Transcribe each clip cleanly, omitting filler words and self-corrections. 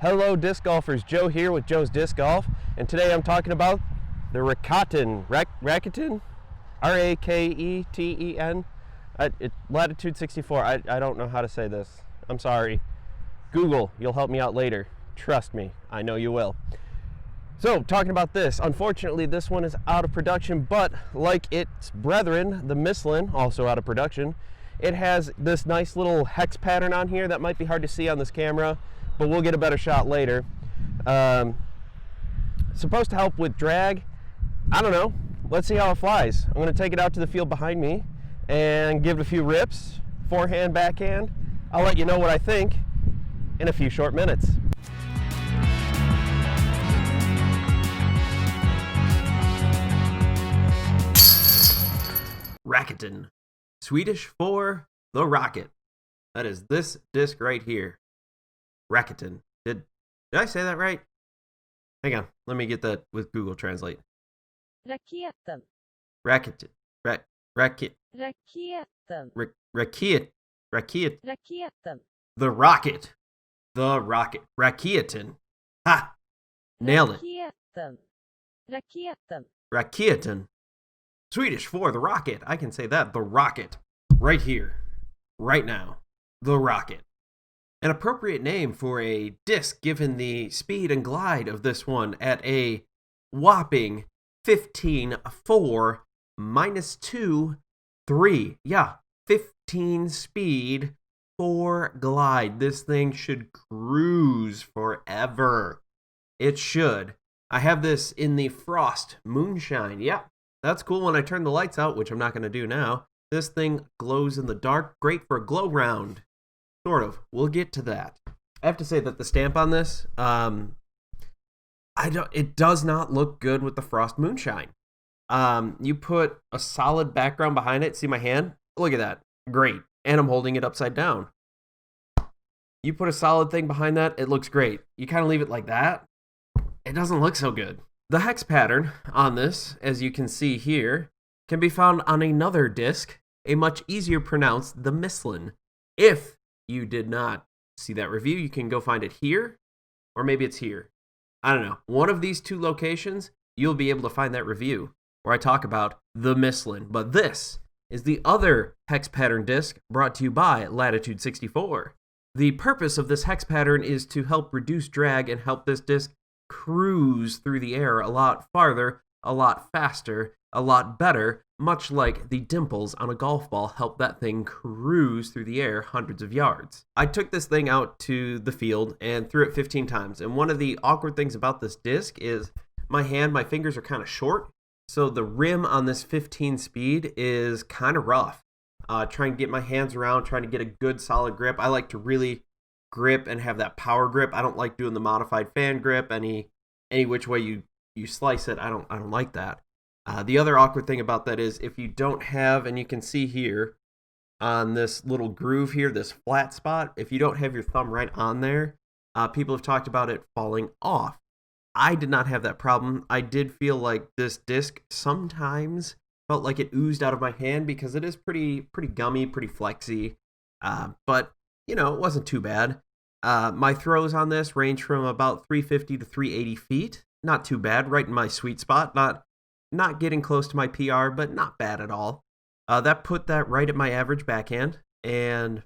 Hello disc golfers, Joe here with Joe's Disc Golf, and today I'm talking about the Raketen, R-A-K-E-T-E-N, Lat64. I don't know how to say this, I'm sorry. Google, you'll help me out later. Trust me, I know you will. So, talking about this, unfortunately this one is out of production, but like its brethren, the Michelin, also out of production, it has this nice little hex pattern on here that might be hard to see on this camera, but we'll get a better shot later. Supposed to help with drag. I don't know. Let's see how it flies. I'm going to take it out to the field behind me and give it a few rips, forehand, backhand. I'll let you know what I think in a few short minutes. Raketen, Swedish for the rocket. That is this disc right here. Raketen. Did I say that right? Hang on, let me get that with Google Translate. Raketen. Raketen. Racket. Raketen. Raket. Raketen. The rocket. The rocket. Raketen. Ha! Nailed it. Raketen. Raketen. Raketen. Swedish for the rocket. I can say that. The rocket. Right here. Right now. The rocket. An appropriate name for a disc given the speed and glide of this one at a whopping 15.4 minus 2, 3. Yeah, 15 speed, 4 glide. This thing should cruise forever. It should. I have this in the Frost Moonshine. Yeah, that's cool when I turn the lights out, which I'm not going to do now. This thing glows in the dark. Great for a glow round. Sort of. We'll get to that. I have to say that the stamp on this, it does not look good with the Frost Moonshine. You put a solid background behind it. See my hand? Look at that. Great. And I'm holding it upside down. You put a solid thing behind that, it looks great. You kind of leave it like that, it doesn't look so good. The hex pattern on this, as you can see here, can be found on another disc, a much easier pronounced, the Michelin. If you did not see that review, you can go find it here, or maybe it's here. I don't know. One of these two locations, you'll be able to find that review where I talk about the Michelin. But this is the other hex pattern disc brought to you by Lat64. The purpose of this hex pattern is to help reduce drag and help this disc cruise through the air a lot farther, a lot faster, a lot better, much like the dimples on a golf ball help that thing cruise through the air hundreds of yards. I took this thing out to the field and threw it 15 times. And one of the awkward things about this disc is my fingers are kind of short. So the rim on this 15 speed is kind of rough. Trying to get my hands around, trying to get a good solid grip. I like to really grip and have that power grip. I don't like doing the modified fan grip. Any which way you slice it, I don't like that. The other awkward thing about that is if you don't have, and you can see here on this little groove here, this flat spot, if you don't have your thumb right on there, people have talked about it falling off. I did not have that problem. I did feel like this disc sometimes felt like it oozed out of my hand because it is pretty gummy, pretty flexy, but you know, it wasn't too bad. My throws on this range from about 350 to 380 feet. Not too bad, right in my sweet spot. Not getting close to my PR, but not bad at all. That put that right at my average backhand. And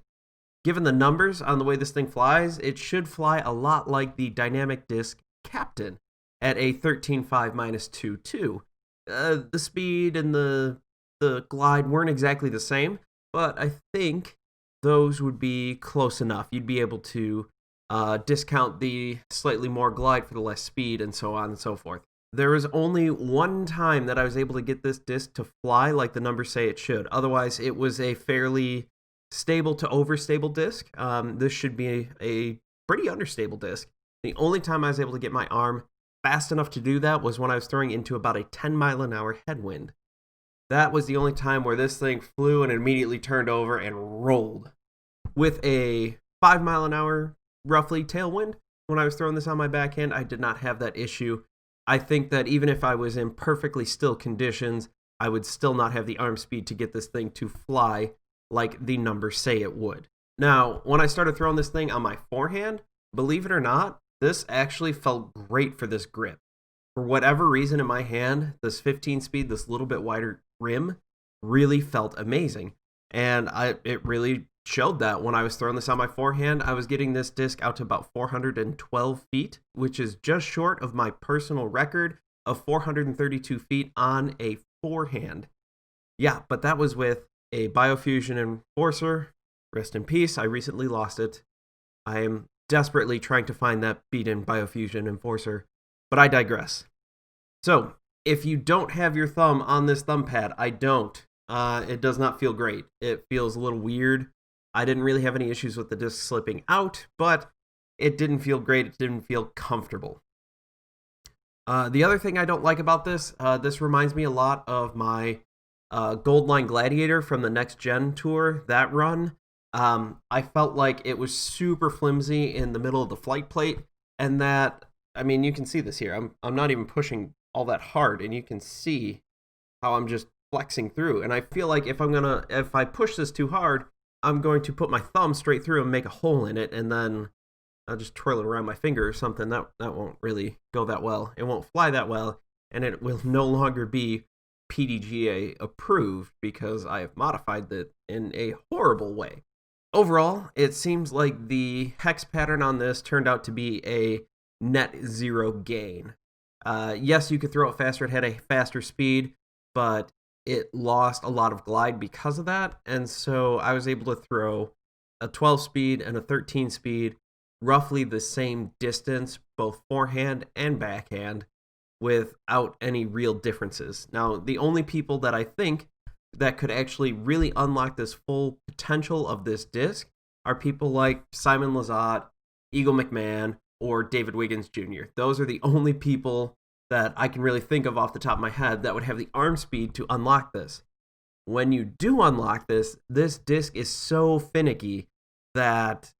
given the numbers on the way this thing flies, it should fly a lot like the Dynamic Disc Captain at a 13.5 minus 2.2. The speed and the glide weren't exactly the same, but I think those would be close enough. You'd be able to discount the slightly more glide for the less speed and so on and so forth. There was only one time that I was able to get this disc to fly like the numbers say it should. Otherwise, it was a fairly stable to overstable disc. This should be a pretty understable disc. The only time I was able to get my arm fast enough to do that was when I was throwing into about a 10-mile-an-hour headwind. That was the only time where this thing flew and immediately turned over and rolled. With a 5-mile-an-hour, roughly, tailwind, when I was throwing this on my backhand, I did not have that issue. I think that even if I was in perfectly still conditions, I would still not have the arm speed to get this thing to fly like the numbers say it would. Now, when I started throwing this thing on my forehand, believe it or not, this actually felt great for this grip. For whatever reason in my hand, this 15 speed, this little bit wider rim really felt amazing. And it really showed that when I was throwing this on my forehand. I was getting this disc out to about 412 feet, which is just short of my personal record of 432 feet on a forehand. Yeah, but that was with a Biofusion Enforcer. Rest in peace, I recently lost it. I am desperately trying to find that beat-in Biofusion Enforcer, but I digress. So, if you don't have your thumb on this thumb pad, I don't. It does not feel great. It feels a little weird. I didn't really have any issues with the disc slipping out, but it didn't feel great. It didn't feel comfortable. The other thing I don't like about this, this reminds me a lot of my Goldline Gladiator from the Next Gen tour, that run. I felt like it was super flimsy in the middle of the flight plate, and that, I mean, you can see this here. I'm not even pushing all that hard, and you can see how I'm just flexing through. And I feel like if I push this too hard, I'm going to put my thumb straight through and make a hole in it, and then I'll just twirl it around my finger or something. That won't really go that well. It won't fly that well, and it will no longer be PDGA approved because I have modified it in a horrible way. Overall, it seems like the hex pattern on this turned out to be a net zero gain. Yes, you could throw it faster, it had a faster speed, but it lost a lot of glide because of that, and so I was able to throw a 12 speed and a 13 speed roughly the same distance, both forehand and backhand, without any real differences. Now, the only people that I think that could actually really unlock this full potential of this disc are people like Simon Lizotte, Eagle McMahon, or David Wiggins Jr. Those are the only people that I can really think of off the top of my head that would have the arm speed to unlock this. When you do unlock this, this disc is so finicky that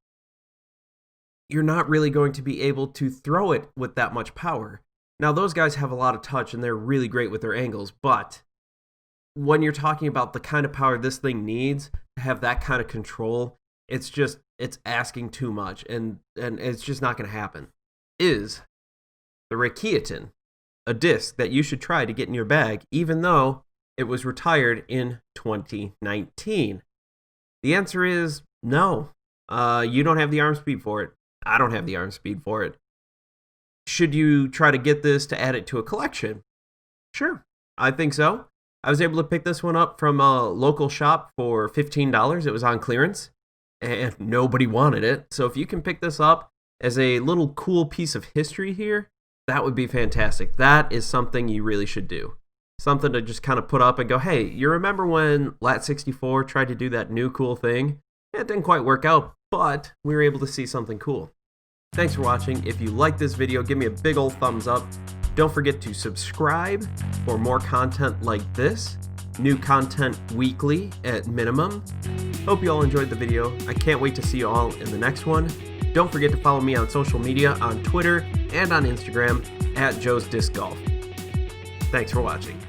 you're not really going to be able to throw it with that much power. Now, those guys have a lot of touch and they're really great with their angles, but when you're talking about the kind of power this thing needs to have that kind of control, it's asking too much, and it's just not going to happen. Is the Rakieten a disc that you should try to get in your bag, even though it was retired in 2019? The answer is no. You don't have the arm speed for it. I don't have the arm speed for it. Should you try to get this to add it to a collection? Sure, I think so. I was able to pick this one up from a local shop for $15. It was on clearance, and nobody wanted it. So if you can pick this up as a little cool piece of history here, that would be fantastic. That is something you really should do. Something to just kind of put up and go, hey, you remember when Lat64 tried to do that new cool thing? It didn't quite work out, but we were able to see something cool. Thanks for watching. If you like this video, give me a big old thumbs up. Don't forget to subscribe for more content like this. New content weekly at minimum. Hope you all enjoyed the video. I can't wait to see you all in the next one. Don't forget to follow me on social media, on Twitter and on Instagram at Joe's Disc Golf. Thanks for watching.